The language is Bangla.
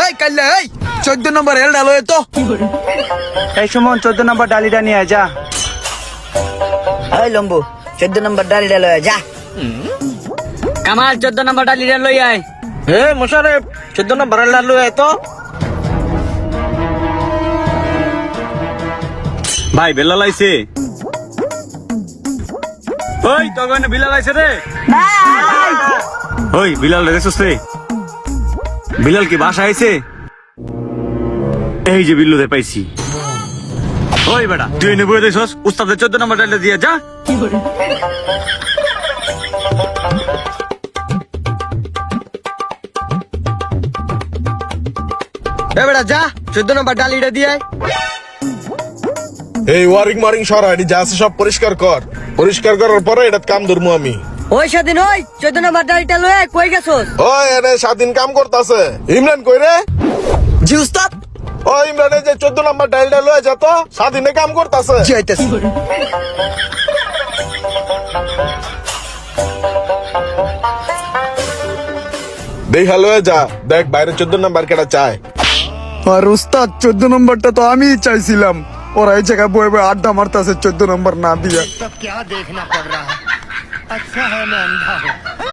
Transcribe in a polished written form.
এই কাল্লা এই 14 নম্বর এল ডালো তো। এই সুমন 14 নম্বর ডালিটা নিয়ে আয়, যা। ওই লম্বু 14 নম্বর ডালিটা লয়ে যা। কামাল 14 নম্বর ডালিটা লই আয়। এ মোশারেফ 14 নম্বর ডাল লয়ে তো। ভাই বেলা লাইছে। ওই তো গনে বিলাল আইছে রে। ওই বিলাল রে সুসে। বিলাল কি বাসা আইছে? এই যে বিল্লুদের পাইছি। ওই বেটা তুই এনে বয়ে দিছস, উস্তাদের 14 নম্বর ডালটা দিয়ে যা। এ বেটা যা 14 নম্বর ডালিটা দিয়ে আয়। এই ওয়ারিং মারিং সরা এটি যা আছে সব পরিষ্কার কর। পরিষ্কার করার পরে এটা কাম ধরবো আমি। ওই স্বাধীন ওই 14 নম্বর ডালিটা লয়ে কই গেছস? ওই এনে স্বাধীন কাম করতেছে। ইমরান কই রে? জি উস্তাদ। ও ইমরানে যে 14 নম্বর ডালটা লয়ে যা তো, স্বাধীনে কাম করতেছে। জি আইতাছি। দেখা লয়ে যা, দেখ বাইরে 14 নম্বর কেটা চায়। আর উস্তাদ 14 নম্বরটা তো আমিই চাইছিলাম। ওরা এই জায়গায় বয়ে বয়ে আড্ডা মারতেছে 14 নম্বর না দিয়া। सब क्या देखना पड़ रहा है। अच्छा है मैं अंधा हूँ।